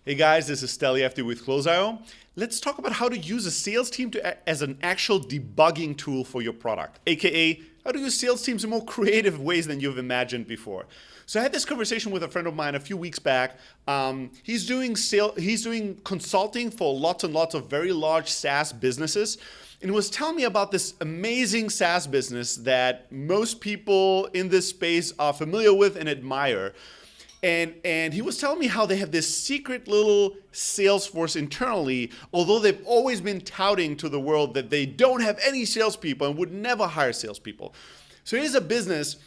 Hey guys, this is Steli Efti with Close.io. Let's talk about how to use a sales team as an actual debugging tool for your product, aka how to use sales teams in more creative ways than you've imagined before. So I had this conversation with a friend of mine a few weeks back. He's doing consulting for lots and lots of very large SaaS businesses. And he was telling me about this amazing SaaS business that most people in this space are familiar with and admire. And he was telling me how they have this secret little sales force internally, although they've always been touting to the world that they don't have any salespeople and would never hire salespeople. So here's a business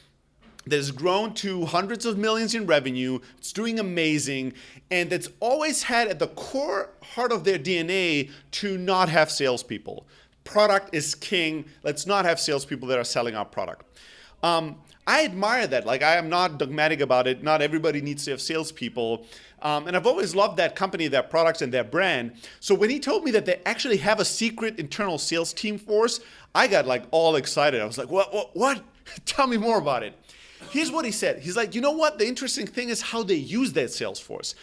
that has grown to hundreds of millions in revenue. It's doing amazing, and that's always had at the core heart of their DNA to not have salespeople. Product is king. Let's not have salespeople that are selling our product. I admire that. Like, I am not dogmatic about it. Not everybody needs to have salespeople. And I've always loved that company, their products, and their brand. So when he told me that they actually have a secret internal sales team force, I got like all excited. I was like, what? Tell me more about it. Here's what he said. He's like, you know what? The interesting thing is how they use that sales force.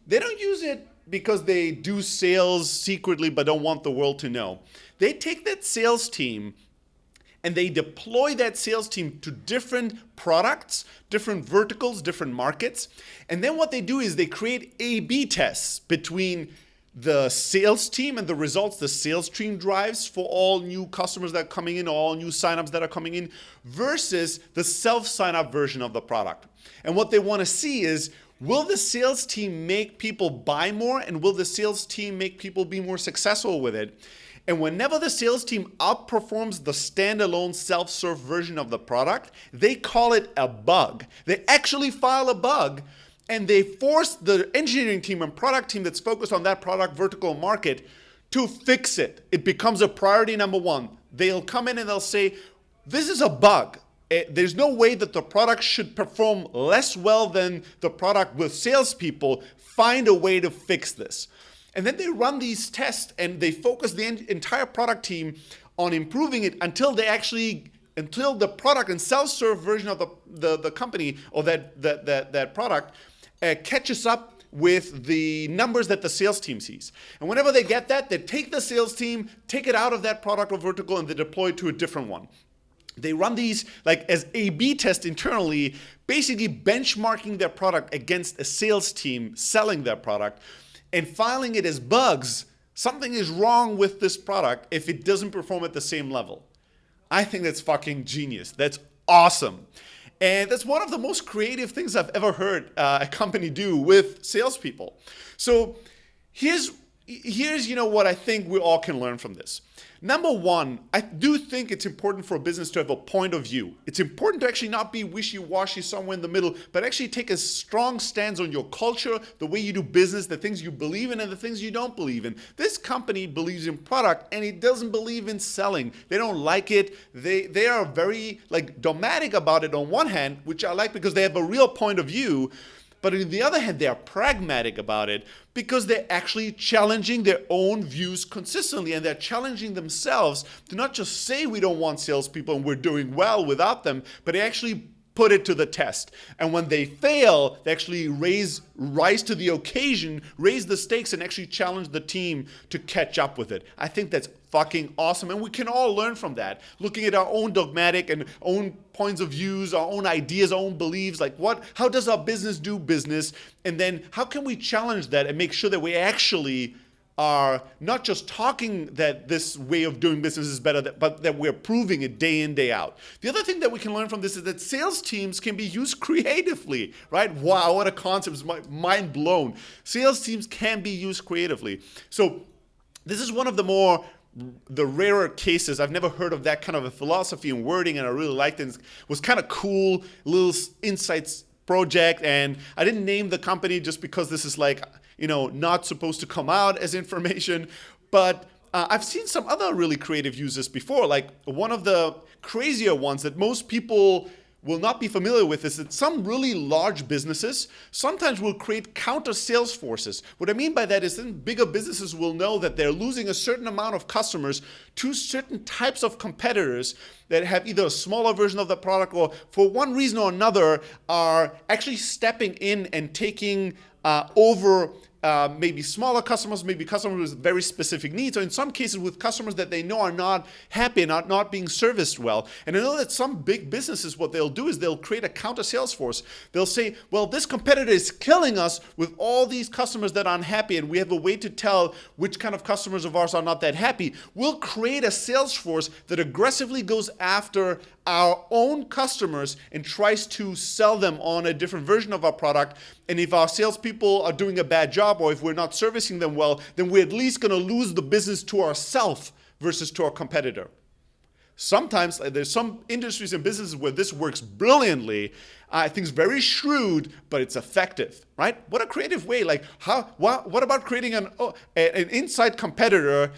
They don't use it because they do sales secretly but don't want the world to know. They take that sales team and they deploy that sales team to different products, different verticals, different markets. And then what they do is they create A/B tests between the sales team and the results the sales team drives for all new customers that are coming in, all new signups that are coming in, versus the self-sign-up version of the product. And what they want to see is, will the sales team make people buy more, and will the sales team make people be more successful with it? And whenever the sales team outperforms the standalone self-serve version of the product, they call it a bug. They actually file a bug, and they force the engineering team and product team that's focused on that product vertical market to fix it. It becomes a priority number one. They'll come in and they'll say, this is a bug. There's no way that the product should perform less well than the product with salespeople. Find a way to fix this. And then they run these tests and they focus the entire product team on improving it until the product and self-serve version of the company or that product catches up with the numbers that the sales team sees. And whenever they get that, they take the sales team, take it out of that product or vertical, and they deploy it to a different one. They run these like as A/B tests internally, basically benchmarking their product against a sales team selling their product and filing it as bugs. Something is wrong with this product if it doesn't perform at the same level. I think that's fucking genius. That's awesome. And that's one of the most creative things I've ever heard a company do with salespeople. So here's what I think we all can learn from this. Number one, I do think it's important for a business to have a point of view. It's important to actually not be wishy-washy somewhere in the middle, but actually take a strong stance on your culture, the way you do business, the things you believe in and the things you don't believe in. This company believes in product and it doesn't believe in selling. They don't like it. They are very dogmatic about it on one hand, which I like because they have a real point of view. But on the other hand, they are pragmatic about it because they're actually challenging their own views consistently, and they're challenging themselves to not just say we don't want salespeople and we're doing well without them, but they actually put it to the test. And when they fail, they actually rise to the occasion, raise the stakes, and actually challenge the team to catch up with it. I think that's fucking awesome. And we can all learn from that, looking at our own dogmatic and own points of views, our own ideas, our own beliefs, how does our business do business? And then how can we challenge that and make sure that we actually are not just talking that this way of doing business is better, but that we're proving it day in, day out. The other thing that we can learn from this is that sales teams can be used creatively, right? Wow, what a concept, it's mind blown. Sales teams can be used creatively. So this is one of the rarer cases. I've never heard of that kind of a philosophy and wording, and I really liked it. It was kind of cool, little insights project, and I didn't name the company just because this is not supposed to come out as information, but I've seen some other really creative uses before. Like one of the crazier ones that most people will not be familiar with is that some really large businesses sometimes will create counter sales forces. What I mean by that is then bigger businesses will know that they're losing a certain amount of customers to certain types of competitors that have either a smaller version of the product or for one reason or another are actually stepping in and taking over maybe smaller customers, maybe customers with very specific needs, or in some cases with customers that they know are not happy and are not being serviced well. And I know that some big businesses, what they'll do is they'll create a counter sales force. They'll say, well, this competitor is killing us with all these customers that are unhappy, and we have a way to tell which kind of customers of ours are not that happy. We'll create a sales force that aggressively goes after our own customers and tries to sell them on a different version of our product. And if our salespeople are doing a bad job, or if we're not servicing them well, then we're at least going to lose the business to ourselves versus to our competitor. Sometimes there's some industries and businesses where this works brilliantly. I think it's very shrewd, but it's effective, right? What a creative way! Like, what about creating an inside competitor?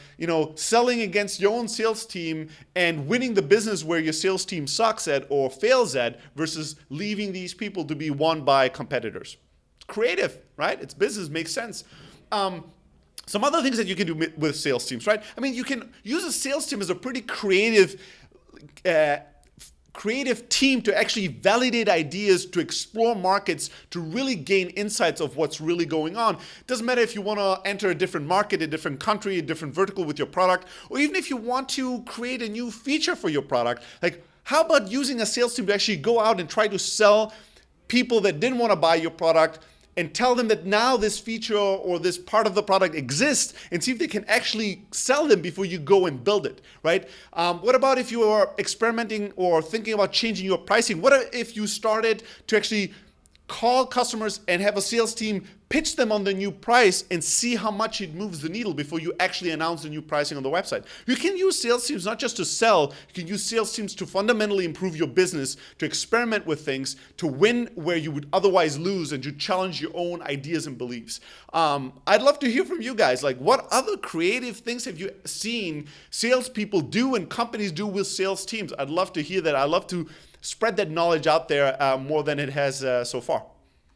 Selling against your own sales team and winning the business where your sales team sucks at or fails at, versus leaving these people to be won by competitors. It's creative, right? It's business, makes sense. Some other things that you can do with sales teams, right? I mean, you can use a sales team as a pretty creative team to actually validate ideas, to explore markets, to really gain insights of what's really going on. It doesn't matter if you want to enter a different market, a different country, a different vertical with your product, or even if you want to create a new feature for your product. Like, how about using a sales team to actually go out and try to sell people that didn't want to buy your product, and tell them that now this feature or this part of the product exists, and see if they can actually sell them before you go and build it, right? What about if you are experimenting or thinking about changing your pricing? What if you started to actually call customers and have a sales team pitch them on the new price and see how much it moves the needle before you actually announce the new pricing on the website? You can use sales teams not just to sell, you can use sales teams to fundamentally improve your business, to experiment with things, to win where you would otherwise lose, and to challenge your own ideas and beliefs. I'd love to hear from you guys. Like, what other creative things have you seen salespeople do and companies do with sales teams? I'd love to hear that. I'd love to spread that knowledge out there more than it has so far.